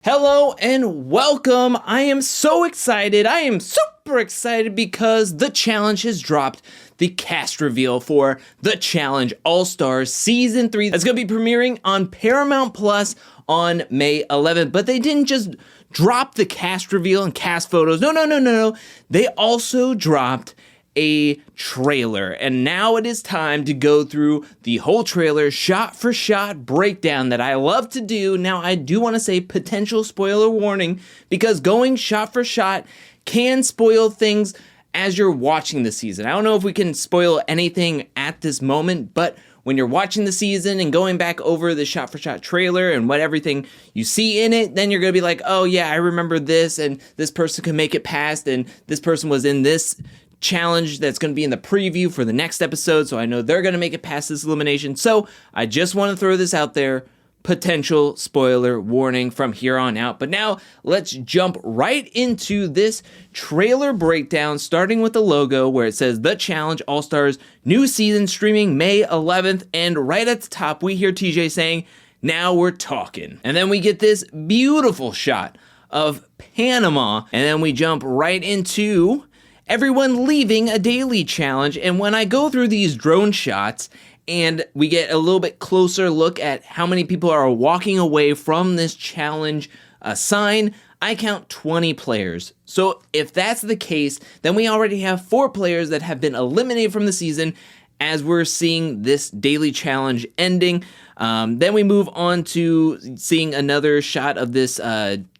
Hello and welcome. I am so excited. I am super excited because the challenge has dropped the cast reveal for the Challenge All-Stars Season 3. That's going to be premiering on Paramount Plus on May 11th. But they didn't just drop the cast reveal and cast photos. No. They also dropped a trailer, and now it is time to go through the whole trailer shot for shot breakdown that I love to do. Now I do want to say potential spoiler warning, because going shot for shot can spoil things as you're watching the season. I don't know if we can spoil anything at this moment, but when you're watching the season and going back over the shot for shot trailer and what everything you see in it, then you're gonna be like, oh yeah, I remember this, and this person can make it past, and this person was in this challenge that's going to be in the preview for the next episode, so I know they're going to make it past this elimination. So I just want to throw this out there, potential spoiler warning from here on out. But now let's jump right into this trailer breakdown, starting with the logo where it says The Challenge All-Stars new season streaming May 11th, and right at the top we hear TJ saying, "Now we're talking." And then we get this beautiful shot of Panama, and then we jump right into everyone leaving a daily challenge. And when I go through these drone shots and we get a little bit closer look at how many people are walking away from this challenge sign, I count 20 players. So if that's the case, then we already have 4 players that have been eliminated from the season as we're seeing this daily challenge ending. Then we move on to seeing another shot of this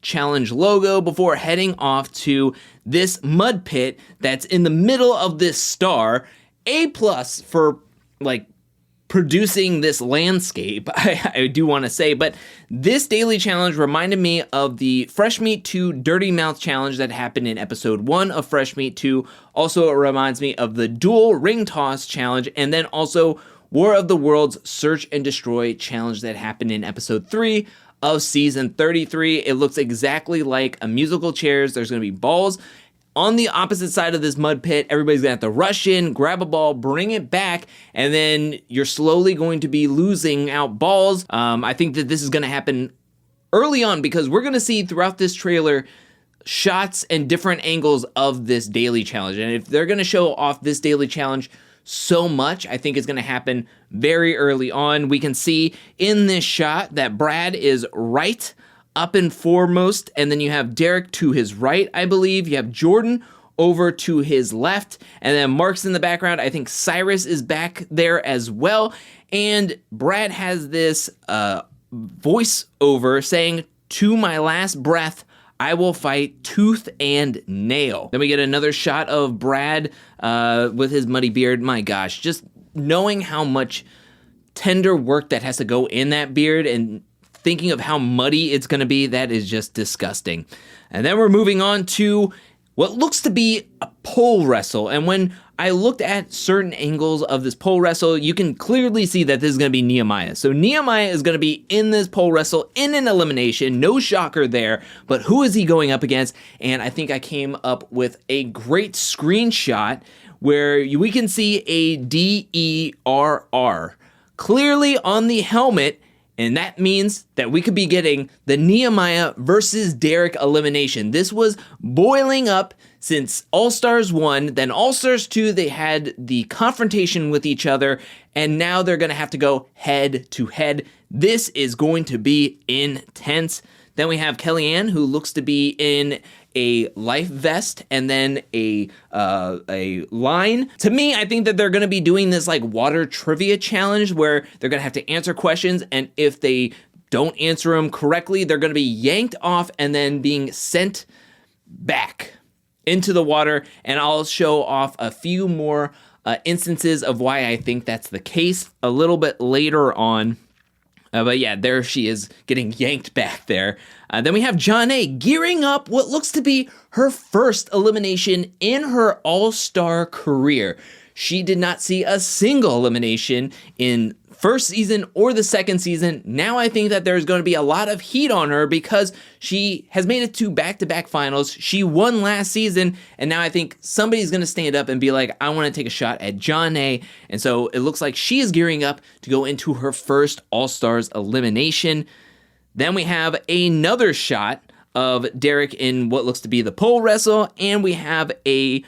challenge logo before heading off to this mud pit that's in the middle of this star. A+ for like producing this landscape, I do want to say. But this daily challenge reminded me of the Fresh Meat 2 Dirty Mouth challenge that happened in episode 1 of Fresh Meat 2. Also, it reminds me of the dual ring toss challenge, and then also War of the Worlds Search and Destroy challenge that happened in episode 3 of season 33. It looks exactly like a musical chairs. There's going to be balls on the opposite side of this mud pit. Everybody's gonna have to rush in, grab a ball, bring it back, and then you're slowly going to be losing out balls. I think that this is gonna happen early on, because we're gonna see throughout this trailer shots and different angles of this daily challenge. And if they're gonna show off this daily challenge so much, I think it's gonna happen very early on. We can see in this shot that Brad is right up and foremost, and then you have Derek to his right, I believe. You have Jordan over to his left, and then Mark's in the background. I think Cyrus is back there as well, and Brad has this voiceover saying, "To my last breath, I will fight tooth and nail." Then we get another shot of Brad with his muddy beard. My gosh, just knowing how much tender work that has to go in that beard, and thinking of how muddy it's going to be, that is just disgusting. And then we're moving on to what looks to be a pole wrestle. And when I looked at certain angles of this pole wrestle, you can clearly see that this is going to be Nehemiah. So Nehemiah is going to be in this pole wrestle in an elimination. No shocker there. But who is he going up against? And I think I came up with a great screenshot where we can see a DERR clearly on the helmet. And that means that we could be getting the Nehemiah versus Derek elimination. This was boiling up since All-Stars 1, then All-Stars 2, they had the confrontation with each other, and now they're going to have to go head to head. This is going to be intense. Then we have Kellyanne, who looks to be in a life vest and then a line. To me, I think that they're going to be doing this like water trivia challenge where they're going to have to answer questions, and if they don't answer them correctly, they're going to be yanked off and then being sent back into the water. And I'll show off a few more instances of why I think that's the case a little bit later on. But yeah, there she is getting yanked back there. Then we have Jonna gearing up what looks to be her first elimination in her all-star career. She did not see a single elimination in first season or the second season. Now I think that there's going to be a lot of heat on her because she has made it to back-to-back finals. She won last season, and now I think somebody's going to stand up and be like, I want to take a shot at Jonna. And so it looks like she is gearing up to go into her first All-Stars elimination. Then we have another shot of Derek in what looks to be the pole wrestle, and we have a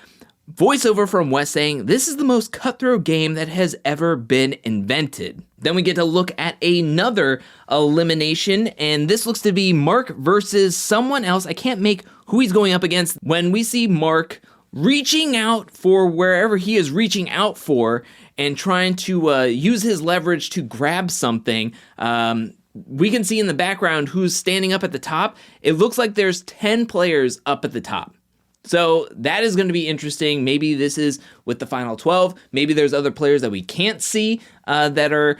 voiceover from Wes saying, "This is the most cutthroat game that has ever been invented." Then we get to look at another elimination, and this looks to be Mark versus someone else. I can't make who he's going up against. When we see Mark reaching out for wherever he is reaching out for and trying to use his leverage to grab something, we can see in the background who's standing up at the top. It looks like there's 10 players up at the top. So that is going to be interesting. Maybe this is with the final 12. Maybe there's other players that we can't see that are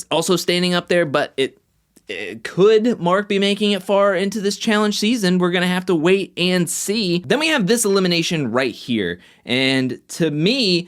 also standing up there, but it could Mark be making it far into this challenge season? We're going to have to wait and see. Then we have this elimination right here. And to me,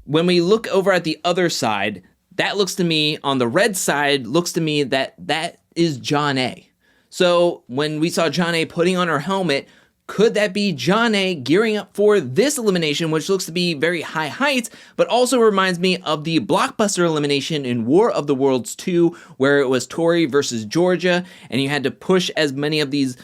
when we look over at the other side, that looks to me, on the red side, looks to me that that is John A. So when we saw John A putting on her helmet, could that be John A gearing up for this elimination, which looks to be very high heights, but also reminds me of the blockbuster elimination in War of the Worlds 2, where it was Tori versus Georgia, and you had to push as many of these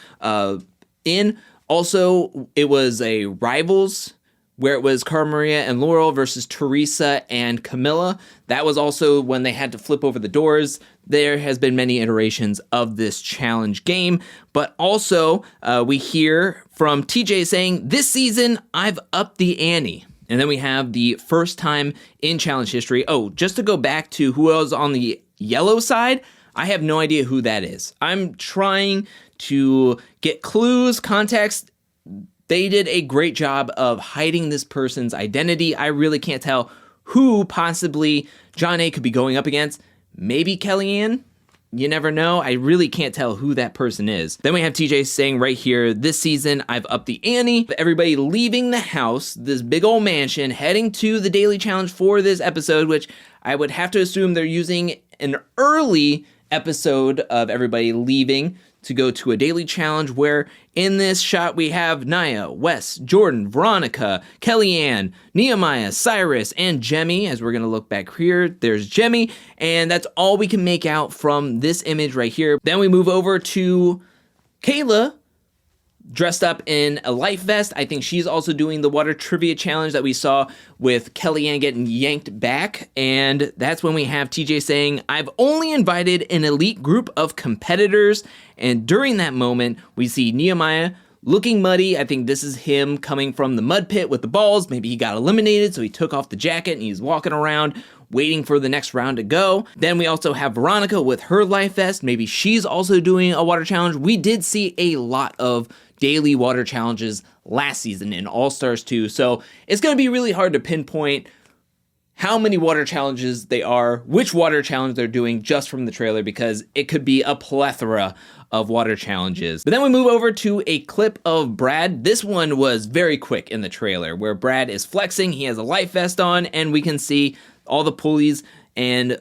in. Also, it was a Rivals, where it was Cara Maria and Laurel versus Teresa and Camilla. That was also when they had to flip over the doors. There has been many iterations of this challenge game, but also we hear from TJ saying, "This season, I've upped the ante." And then we have the first time in challenge history. Oh, just to go back to who was on the yellow side, I have no idea who that is. I'm trying to get clues, context. They did a great job of hiding this person's identity. I really can't tell who possibly John A could be going up against. Maybe Kellyanne? You never know. I really can't tell who that person is. Then we have TJ saying right here, "This season, I've upped the ante." Everybody leaving the house, this big old mansion, heading to the daily challenge for this episode, which I would have to assume they're using an early episode of everybody leaving to go to a daily challenge, where in this shot we have Naya, Wes, Jordan, Veronica, Kellyanne, Nehemiah, Cyrus, and Jemmy. As we're going to look back here, there's Jemmy, and that's all we can make out from this image right here. Then we move over to Kayla, dressed up in a life vest. I think she's also doing the water trivia challenge that we saw with Kellyanne getting yanked back. And that's when we have TJ saying, "I've only invited an elite group of competitors." And during that moment, we see Nehemiah looking muddy. I think this is him coming from the mud pit with the balls. Maybe he got eliminated, so he took off the jacket and he's walking around waiting for the next round to go. Then we also have Veronica with her life vest. Maybe she's also doing a water challenge. We did see a lot of daily water challenges last season in All-Stars 2, so it's going to be really hard to pinpoint how many water challenges they are, which water challenge they're doing just from the trailer, because it could be a plethora of water challenges. But then we move over to a clip of Brad. This one was very quick in the trailer, where Brad is flexing. He has a life vest on, and we can see all the pulleys and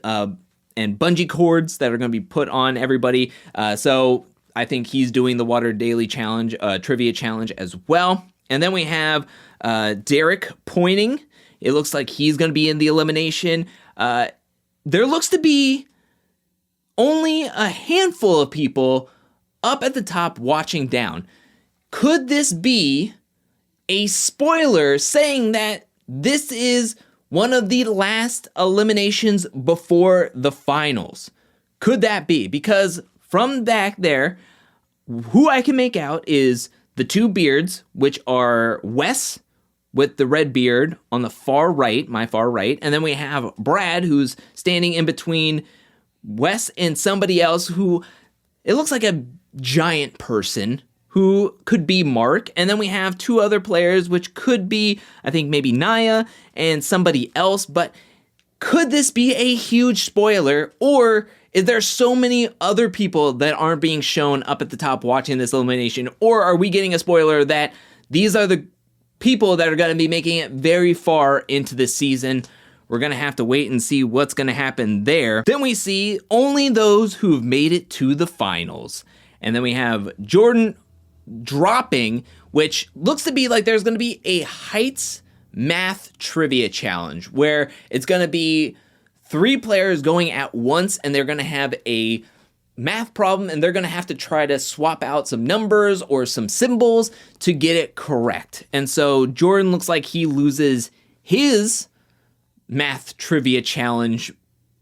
bungee cords that are going to be put on everybody. So I think he's doing the water daily challenge, trivia challenge as well. And then we have Derek pointing. It looks like he's going to be in the elimination. There looks to be only a handful of people up at the top watching down. Could this be a spoiler saying that this is one of the last eliminations before the finals? Could that be? Because from back there, who I can make out is the two beards, which are Wes with the red beard on the far right, my far right, and then we have Brad, who's standing in between Wes and somebody else who, it looks like a giant person who could be Mark. And then we have two other players, which could be, I think, maybe Naya and somebody else. But could this be a huge spoiler, or is there so many other people that aren't being shown up at the top watching this elimination? Or are we getting a spoiler that these are the people that are going to be making it very far into this season? We're going to have to wait and see what's going to happen there. Then we see only those who've made it to the finals. And then we have Jordan dropping, which looks to be like there's going to be a heights math trivia challenge where it's going to be 3 players going at once, and they're going to have a math problem, and they're going to have to try to swap out some numbers or some symbols to get it correct. And so Jordan looks like he loses his math trivia challenge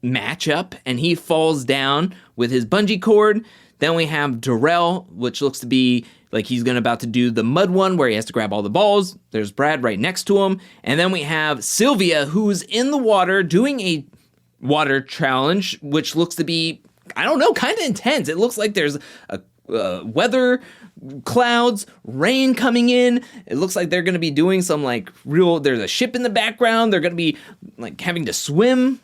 matchup, and he falls down with his bungee cord. Then we have Darrell, which looks to be like he's about to do the mud one where he has to grab all the balls. There's Brad right next to him. And then we have Sylvia, who's in the water doing a water challenge, which looks to be, I don't know, kind of intense. It looks like there's a weather, clouds, rain coming in. It looks like they're going to be doing some like there's a ship in the background. They're going to be like having to swim.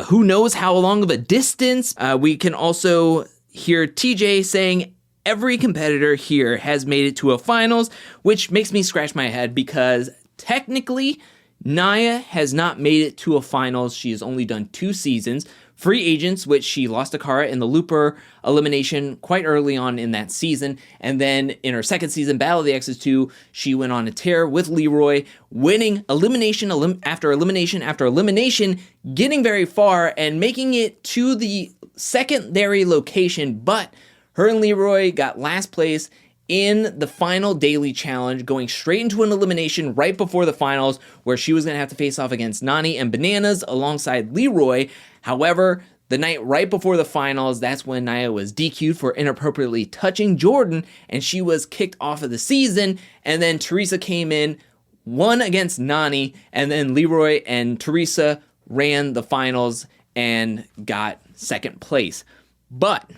Who knows how long of a distance. We can also hear TJ saying every competitor here has made it to a finals, which makes me scratch my head because technically Nia has not made it to a finals. She has only done 2 seasons. Free Agents, which she lost to Kara in the Looper elimination quite early on in that season. And then in her second season, Battle of the X's 2, she went on a tear with Leroy, winning elimination after elimination after elimination, getting very far and making it to the secondary location. But her and Leroy got last place in the final daily challenge, going straight into an elimination right before the finals, where she was going to have to face off against Nani and Bananas alongside Leroy. However, the night right before the finals, that's when Nia was DQ'd for inappropriately touching Jordan, and she was kicked off of the season. And then Teresa came in, won against Nani, and then Leroy and Teresa ran the finals and got second place. But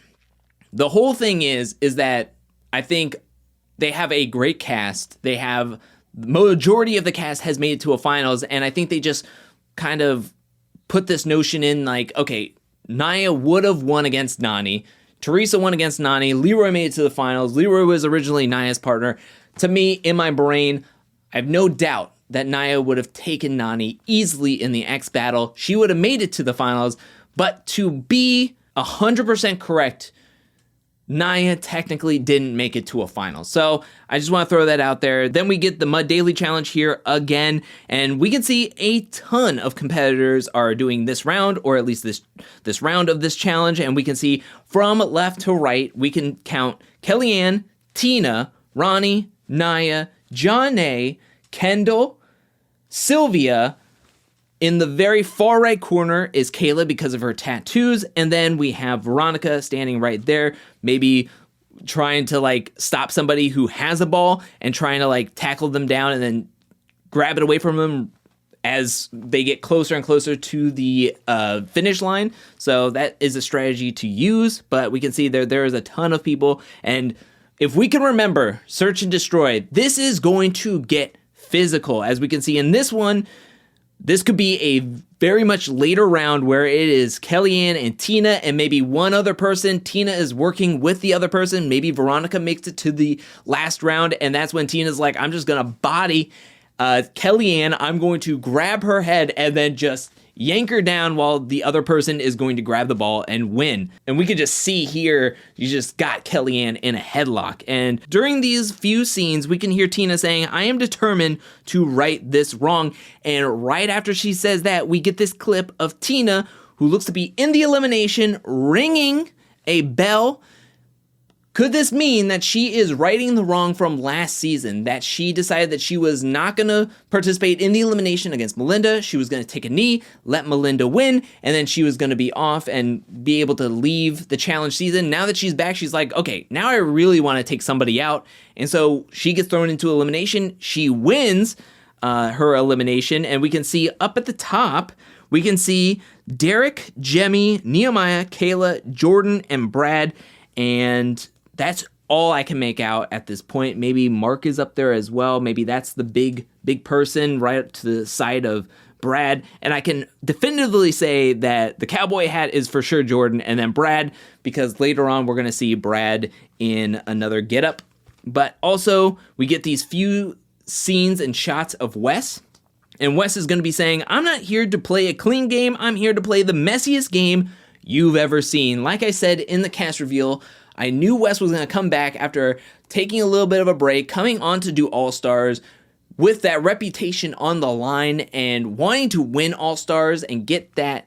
the whole thing is that I think they have a great cast. They have the majority of the cast has made it to a finals, and I think they just kind of put this notion in like, okay, Nia would have won against Nani. Teresa won against Nani. Leroy made it to the finals. Leroy was originally Nia's partner. To me, in my brain, I have no doubt that Nia would have taken Nani easily in the X battle. She would have made it to the finals, but to be 100% correct, Nia technically didn't make it to a final. So I just want to throw that out there. Then we get the Mud Daily Challenge here again, and we can see a ton of competitors are doing this round, or at least this round of this challenge, and we can see from left to right, we can count Kellyanne, Tina, Ronnie, Nia, Janae, Kendall, Sylvia. In the very far right corner is Kayla because of her tattoos, and then we have Veronica standing right there, maybe trying to like stop somebody who has a ball and trying to like tackle them down and then grab it away from them as they get closer and closer to the finish line. So that is a strategy to use, but we can see there is a ton of people, and if we can remember Search and Destroy, this is going to get physical. As we can see in this one, this could be a very much later round where it is Kellyanne and Tina and maybe one other person. Tina is working with the other person. Maybe Veronica makes it to the last round, and that's when Tina's like, I'm just going to body Kellyanne. I'm going to grab her head and then just yank her down while the other person is going to grab the ball and win. And we could just see here, you just got Kellyanne in a headlock. And during these few scenes, we can hear Tina saying, I am determined to right this wrong. And right after she says that, we get this clip of Tina, who looks to be in the elimination, ringing a bell. Could this mean that she is righting the wrong from last season, that she decided that she was not going to participate in the elimination against Melinda, she was going to take a knee, let Melinda win, and then she was going to be off and be able to leave the challenge season? Now that she's back, she's like, okay, now I really want to take somebody out, and so she gets thrown into elimination. She wins her elimination, and we can see up at the top, we can see Derek, Jemmy, Nehemiah, Kayla, Jordan, and Brad, and that's all I can make out at this point. Maybe Mark is up there as well. Maybe that's the big person right up to the side of Brad. And I can definitively say that the cowboy hat is for sure Jordan, and then Brad, because later on we're going to see Brad in another getup. But also, we get these few scenes and shots of Wes. And Wes is going to be saying, I'm not here to play a clean game. I'm here to play the messiest game you've ever seen. Like I said in the cast reveal, I knew Wes was going to come back after taking a little bit of a break, coming on to do All-Stars with that reputation on the line and wanting to win All-Stars and get that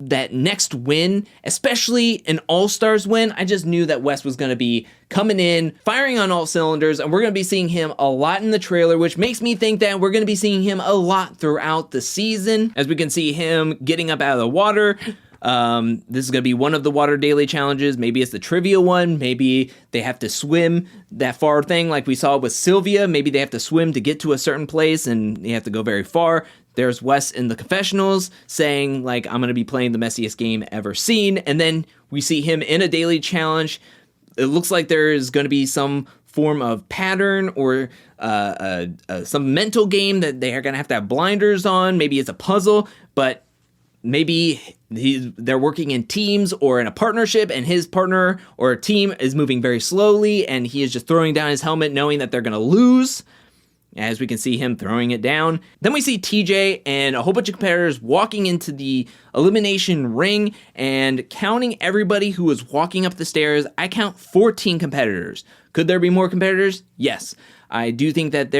that next win, especially an All-Stars win, I just knew that Wes was going to be coming in, firing on all cylinders, and we're going to be seeing him a lot in the trailer, which makes me think that we're going to be seeing him a lot throughout the season, as we can see him getting up out of the water. This is going to be one of the water daily challenges. Maybe it's the trivia one. Maybe they have to swim that far thing like we saw with Sylvia. Maybe they have to swim to get to a certain place and they have to go very far. There's Wes in the confessionals saying, like, I'm going to be playing the messiest game ever seen. And then we see him in a daily challenge. It looks like there is going to be some form of pattern or some mental game that they are going to have blinders on. Maybe it's a puzzle, but maybe they're working in teams or in a partnership, and his partner or team is moving very slowly, and he is just throwing down his helmet knowing that they're going to lose, as we can see him throwing it down. Then we see TJ and a whole bunch of competitors walking into the elimination ring and counting everybody who was walking up the stairs. I count 14 competitors. Could there be more competitors? Yes. I do think that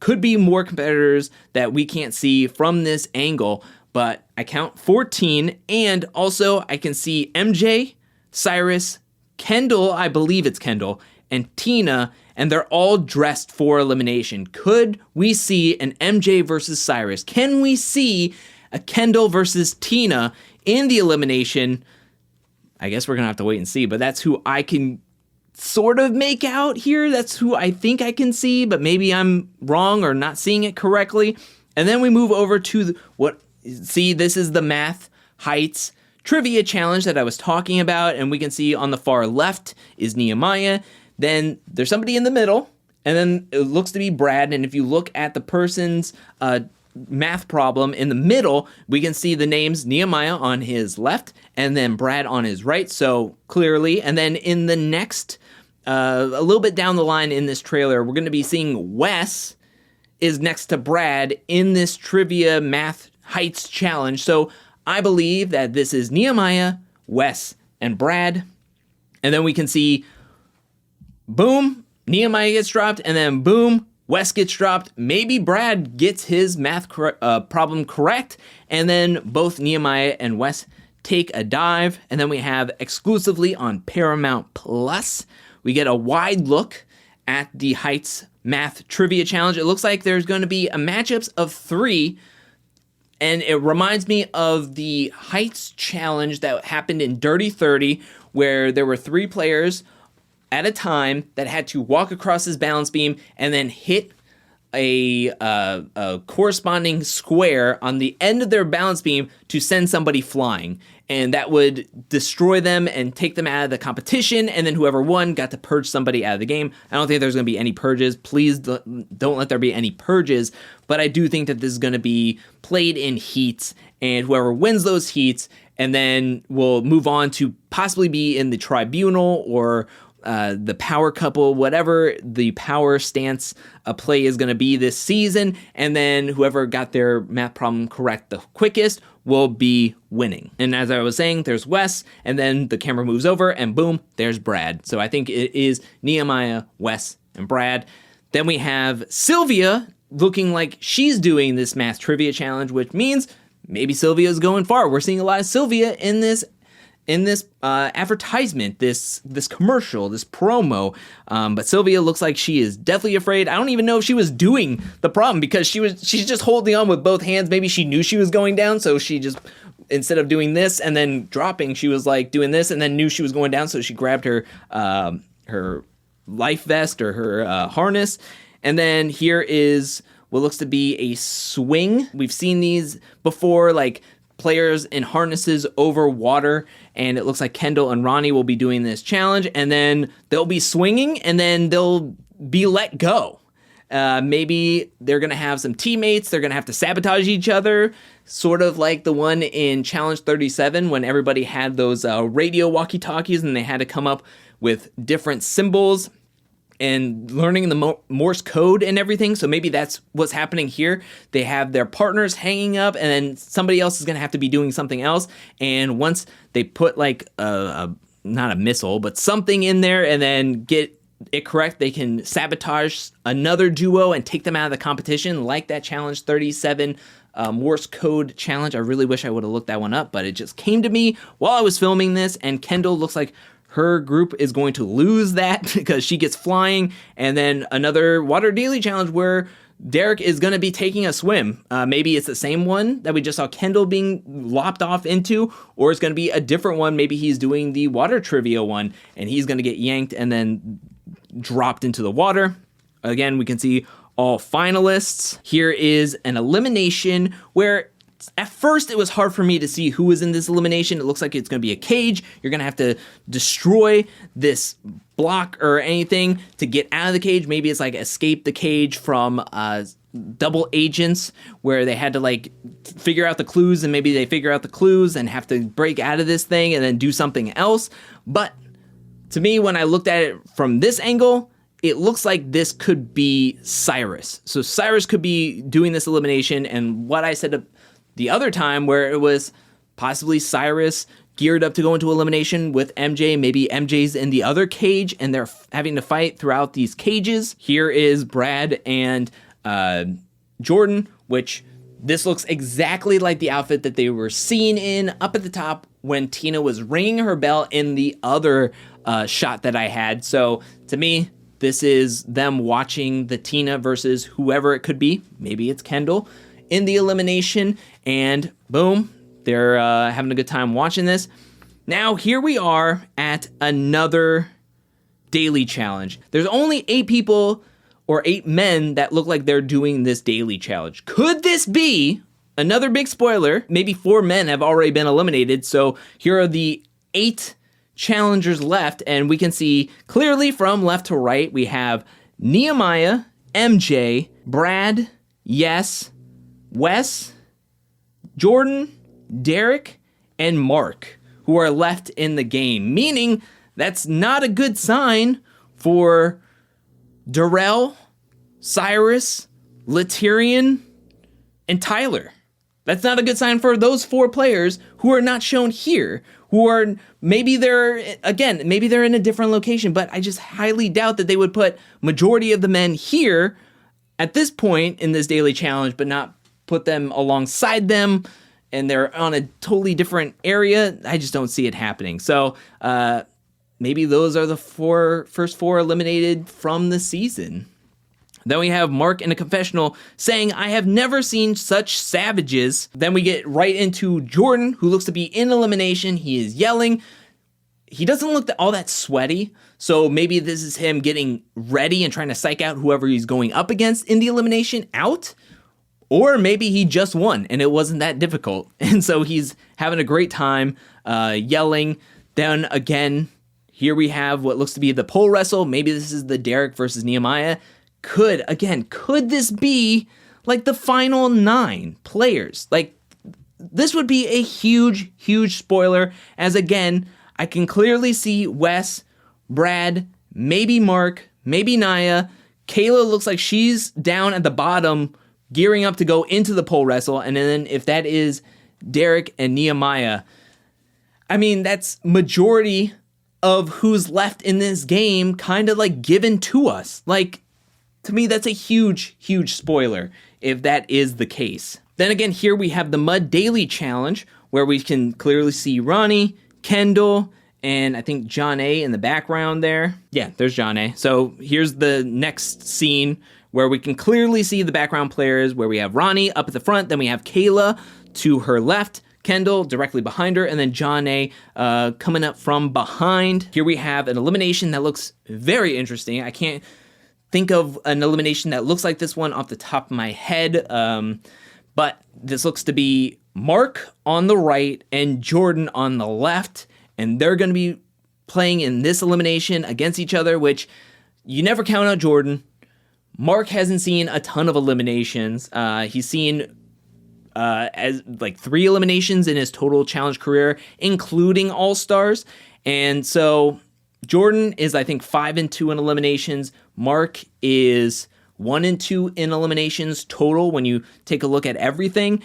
could be more competitors that we can't see from this angle, but I count 14, and also I can see MJ, Cyrus, Kendall, I believe it's Kendall, and Tina, and they're all dressed for elimination. Could we see an MJ versus Cyrus? Can we see a Kendall versus Tina in the elimination? I guess we're going to have to wait and see, but that's who I can sort of make out here. That's who I think I can see, but maybe I'm wrong or not seeing it correctly. And then we move over to this is the Math Heights trivia challenge that I was talking about, and we can see on the far left is Nehemiah. Then there's somebody in the middle, and then it looks to be Brad. And if you look at the person's math problem in the middle, we can see the names Nehemiah on his left and then Brad on his right, so clearly. And then in the next, a little bit down the line in this trailer, we're going to be seeing Wes is next to Brad in this trivia Math Heights challenge. So I believe that this is Nehemiah, Wes, and Brad. And then we can see, boom, Nehemiah gets dropped, and then boom, Wes gets dropped. Maybe Brad gets his math problem correct, and then both Nehemiah and Wes take a dive. And then we have exclusively on Paramount Plus, we get a wide look at the Heights Math Trivia Challenge. It looks like there's going to be a matchups of 3. And it reminds me of the Heights Challenge that happened in Dirty 30, where there were 3 players at a time that had to walk across this balance beam and then hit a corresponding square on the end of their balance beam to send somebody flying. And that would destroy them and take them out of the competition, and then whoever won got to purge somebody out of the game. I don't think there's going to be any purges. Please don't let there be any purges, but I do think that this is going to be played in heats, and whoever wins those heats and then will move on to possibly be in the tribunal or the power couple, whatever the power stance play is going to be this season, and then whoever got their math problem correct the quickest will be winning. And as I was saying, there's Wes, and then the camera moves over, and boom, there's Brad. So I think it is Nehemiah, Wes, and Brad. Then we have Sylvia looking like she's doing this math trivia challenge, which means maybe Sylvia's going far. We're seeing a lot of Sylvia in this advertisement, this commercial, this promo. But Sylvia looks like she is definitely afraid. I don't even know if she was doing the problem, because she's just holding on with both hands. Maybe she knew she was going down, so she just, instead of doing this and then dropping, she was like doing this and then knew she was going down, so she grabbed her life vest or her harness. And then here is what looks to be a swing. We've seen these before, like players in harnesses over water, and it looks like Kendall and Ronnie will be doing this challenge, and then they'll be swinging, and then they'll be let go. Maybe they're going to have some teammates, they're going to have to sabotage each other, sort of like the one in Challenge 37 when everybody had those radio walkie-talkies and they had to come up with different symbols and learning the Morse code and everything. So maybe that's what's happening here. They have their partners hanging up, and then somebody else is going to have to be doing something else. And once they put like not a missile, but something in there and then get it correct, they can sabotage another duo and take them out of the competition, like that Challenge 37 Morse code challenge. I really wish I would have looked that one up, but it just came to me while I was filming this, and Kendall looks like her group is going to lose that because she gets flying. And then another water daily challenge where Derek is going to be taking a swim. Maybe it's the same one that we just saw Kendall being lopped off into, or it's going to be a different one. Maybe he's doing the water trivia one and he's going to get yanked and then dropped into the water. Again, we can see all finalists. Here is an elimination where at first it was hard for me to see who was in this elimination. It looks like it's going to be a cage. You're going to have to destroy this block or anything to get out of the cage. Maybe it's like escape the cage from double agents where they had to like figure out the clues, and maybe they figure out the clues and have to break out of this thing and then do something else. But to me, when I looked at it from this angle, it looks like this could be Cyrus. So Cyrus could be doing this elimination, and what I said the other time where it was possibly Cyrus geared up to go into elimination with MJ. Maybe MJ's in the other cage and they're having to fight throughout these cages. Here is Brad and Jordan, which this looks exactly like the outfit that they were seen in up at the top when Tina was ringing her bell in the other shot that I had. So to me, this is them watching the Tina versus whoever it could be. Maybe it's Kendall in the elimination, and boom, they're having a good time watching this. Now, here we are at another daily challenge. There's only 8 people or 8 men that look like they're doing this daily challenge. Could this be another big spoiler? Maybe 4 men have already been eliminated, so here are the 8 challengers left, and we can see clearly from left to right, we have Nehemiah, MJ, Brad, Yes, Wes, Jordan, Derek, and Mark, who are left in the game, meaning that's not a good sign for Darrell, Cyrus, Laterian, and Tyler. That's not a good sign for those 4 players who are not shown here, who are, maybe they're in a different location, but I just highly doubt that they would put majority of the men here at this point in this daily challenge, but not put them alongside them, and they're on a totally different area. I just don't see it happening. So maybe those are the first four eliminated from the season. Then we have Mark in a confessional saying, "I have never seen such savages." Then we get right into Jordan, who looks to be in elimination. He is yelling. He doesn't look all that sweaty, so maybe this is him getting ready and trying to psych out whoever he's going up against in the elimination out. Or maybe he just won and it wasn't that difficult. And so he's having a great time yelling. Then again, here we have what looks to be the pole wrestle. Maybe this is the Derek versus Nehemiah. Could this be like the final 9 players? Like, this would be a huge, huge spoiler, as again, I can clearly see Wes, Brad, maybe Mark, maybe Naya. Kayla looks like she's down at the bottom, gearing up to go into the pole wrestle. And then if that is Derek and Nehemiah, I mean, that's majority of who's left in this game kind of like given to us. Like, to me, that's a huge, huge spoiler if that is the case. Then again, here we have the Mud Daily Challenge, where we can clearly see Ronnie, Kendall, and I think John A in the background there. Yeah, there's John A. So here's the next scene where we can clearly see the background players, where we have Ronnie up at the front, then we have Kayla to her left, Kendall directly behind her, and then John A coming up from behind. Here we have an elimination that looks very interesting. I can't think of an elimination that looks like this one off the top of my head, but this looks to be Mark on the right and Jordan on the left, and they're going to be playing in this elimination against each other, which you never count out Jordan. Mark hasn't seen a ton of eliminations. He's seen as like 3 eliminations in his total challenge career, including All-Stars. And so Jordan is, I think, 5-2 in eliminations. Mark is 1-2 in eliminations total when you take a look at everything.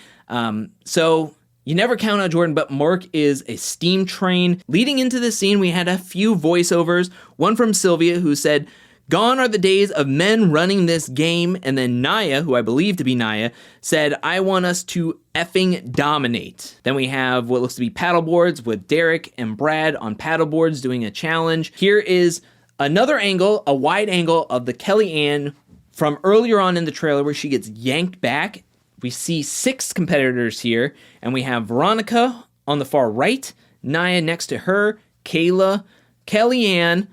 So you never count out Jordan, but Mark is a steam train. Leading into this scene, we had a few voiceovers. One from Sylvia, who said, Gone are the days of men running this game. And then Naya, who I believe to be Naya, said, I want us to effing dominate. Then we have what looks to be paddleboards with Derek and Brad on paddleboards doing a challenge. Here is another angle, a wide angle of the Kellyanne from earlier on in the trailer where she gets yanked back. We see 6 competitors here, and we have Veronica on the far right, Naya next to her, Kayla, Kellyanne,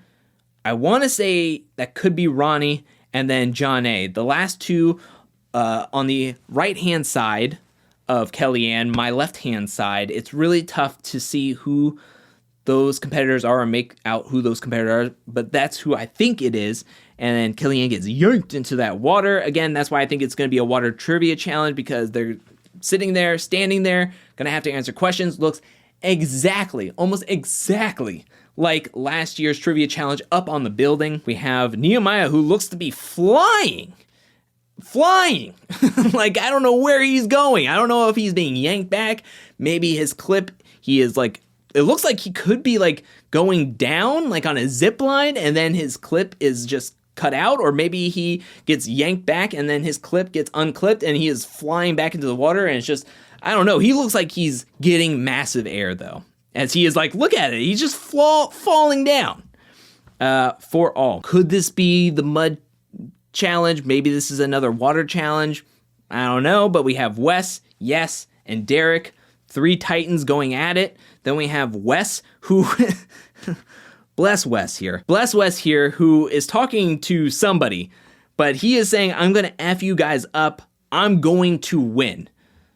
I want to say that could be Ronnie, and then John A. The last two on the right-hand side of Kellyanne, my left-hand side, it's really tough to see who those competitors are and make out who those competitors are, but that's who I think it is. And then Kellyanne gets yanked into that water. Again, that's why I think it's going to be a water trivia challenge, because they're sitting there, standing there, going to have to answer questions. Looks exactly, almost exactly like last year's trivia challenge up on the building. We have Nehemiah, who looks to be flying. Like, I don't know where he's going. I don't know if he's being yanked back. Maybe his clip, he is like, it looks like he could be like going down like on a zip line, and then his clip is just cut out, or maybe he gets yanked back and then his clip gets unclipped and he is flying back into the water, and it's just, I don't know. He looks like he's getting massive air though, as he is like, look at it, he's just falling down. For all, could this be the mud challenge? Maybe this is another water challenge. I don't know, but we have Wes, Yes, and Derek, 3 titans going at it. Then we have Wes, who Bless Wes here, who is talking to somebody, but he is saying, I'm going to F you guys up. I'm going to win.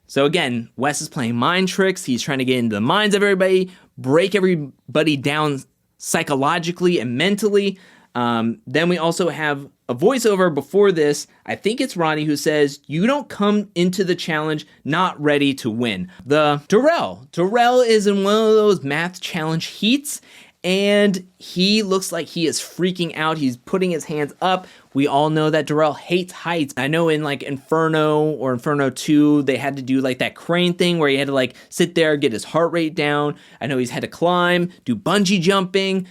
So again, Wes is playing mind tricks. He's trying to get into the minds of everybody, break everybody down psychologically and mentally. Then we also have a voiceover before this. I think it's Ronnie who says, you don't come into the challenge not ready to win. Darrell is in one of those math challenge heats, and he looks like he is freaking out. He's putting his hands up. We all know that Darrell hates heights. I know in like Inferno or Inferno 2, they had to do like that crane thing where he had to like sit there, get his heart rate down. I know he's had to climb, do bungee jumping.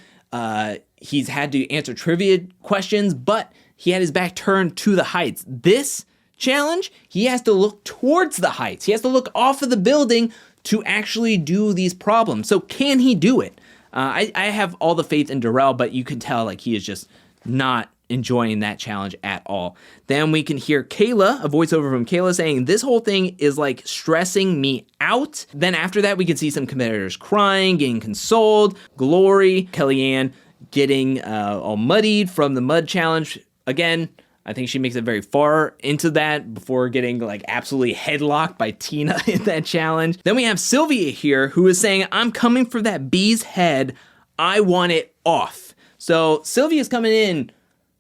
He's had to answer trivia questions, but he had his back turned to the heights. This challenge, he has to look towards the heights. He has to look off of the building to actually do these problems. So can he do it? I have all the faith in Darrell, but you can tell like he is just not enjoying that challenge at all. Then we can hear Kayla, a voiceover from Kayla saying, this whole thing is like stressing me out. Then after that, we can see some competitors crying, getting consoled. Glory, Kellyanne getting all muddied from the mud challenge. Again, I think she makes it very far into that before getting like absolutely headlocked by Tina in that challenge. Then we have Sylvia here, who is saying, I'm coming for that bee's head. I want it off. So Sylvia's coming in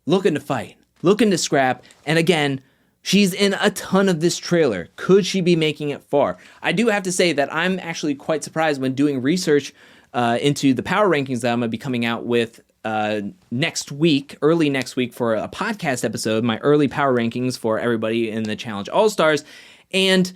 looking to fight, looking to scrap. And again, she's in a ton of this trailer. Could she be making it far? I do have to say that I'm actually quite surprised when doing research into the power rankings that I'm going to be coming out with next week, early next week, for a podcast episode, my early power rankings for everybody in the Challenge All-Stars. And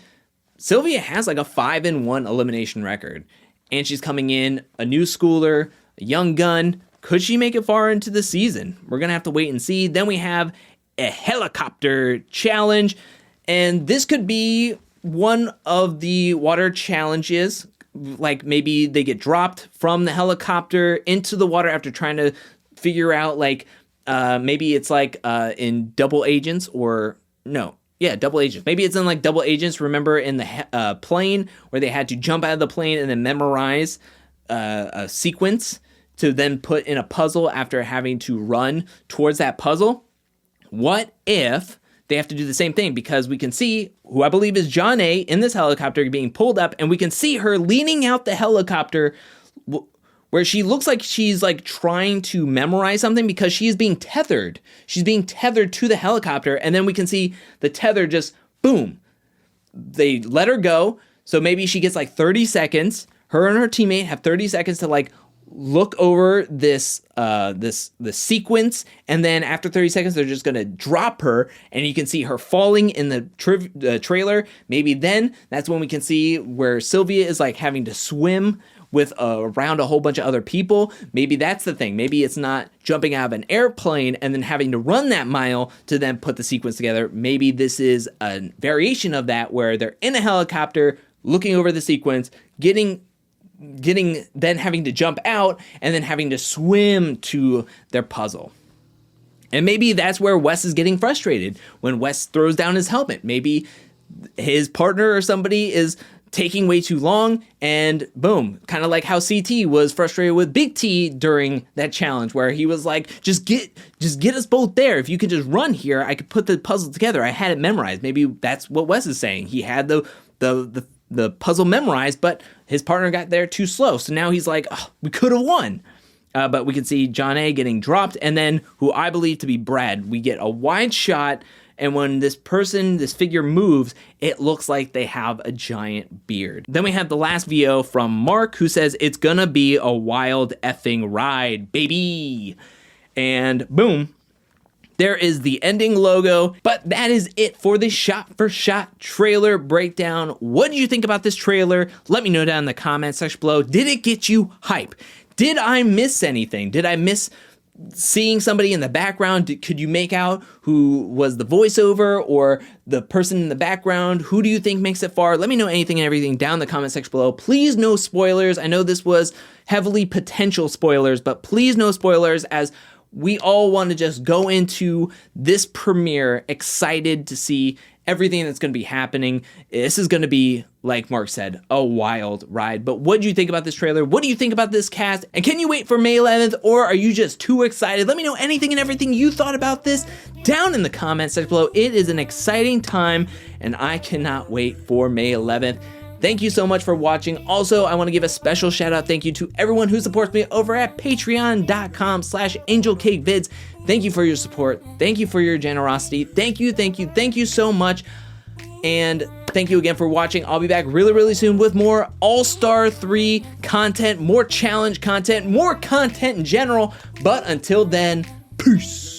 Sylvia has like a 5-1 elimination record. And she's coming in a new schooler, a young gun. Could she make it far into the season? We're going to have to wait and see. Then we have a helicopter challenge. And this could be one of the water challenges. Like maybe they get dropped from the helicopter into the water after trying to figure out like maybe it's like in Double Agents or no. Yeah, Double Agents. Maybe it's in like Double Agents. Remember in the plane where they had to jump out of the plane and then memorize a sequence to then put in a puzzle after having to run towards that puzzle. What if they have to do the same thing? Because we can see who I believe is John A. in this helicopter being pulled up, and we can see her leaning out the helicopter where she looks like she's like trying to memorize something because she is being tethered. She's being tethered to the helicopter, and then we can see the tether just boom. They let her go, so maybe she gets like 30 seconds. Her and her teammate have 30 seconds to like look over this sequence, and then after 30 seconds they're just gonna drop her, and you can see her falling in the trailer. Maybe then that's when we can see where Sylvia is like having to swim with around a whole bunch of other people. Maybe that's the thing. Maybe it's not jumping out of an airplane and then having to run that mile to then put the sequence together. Maybe this is a variation of that where they're in a helicopter looking over the sequence, getting then having to jump out and then having to swim to their puzzle. And maybe that's where Wes is getting frustrated when Wes throws down his helmet. Maybe his partner or somebody is taking way too long, and boom, kind of like how CT was frustrated with Big T during that challenge where he was like, just get us both there. If you could just run here, I could put the puzzle together. I had it memorized. Maybe that's what Wes is saying. He had the puzzle memorized, but his partner got there too slow. So now he's like, oh, we could have won. But we can see John A getting dropped, and then who I believe to be Brad. We get a wide shot, and when this figure moves, it looks like they have a giant beard. Then we have the last VO from Mark, who says, it's gonna be a wild effing ride, baby. And boom, there is the ending logo. But that is it for the shot-for-shot trailer breakdown. What did you think about this trailer? Let me know down in the comment section below. Did it get you hype? Did I miss anything? Did I miss seeing somebody in the background? Could you make out who was the voiceover or the person in the background? Who do you think makes it far? Let me know anything and everything down in the comment section below. Please no spoilers. I know this was heavily potential spoilers, but please no spoilers, as we all want to just go into this premiere excited to see everything that's going to be happening. This is going to be, like Mark said, a wild ride. But what do you think about this trailer? What do you think about this cast? And can you wait for May 11th, or are you just too excited? Let me know anything and everything you thought about this down in the comments section below. It is an exciting time, and I cannot wait for May 11th. Thank you so much for watching. Also, I want to give a special shout out thank you to everyone who supports me over at patreon.com/angelcakevids. Thank you for your support. Thank you for your generosity. Thank you so much. And thank you again for watching. I'll be back really soon with more All-Star 3 content, more challenge content, more content in general. But until then, peace.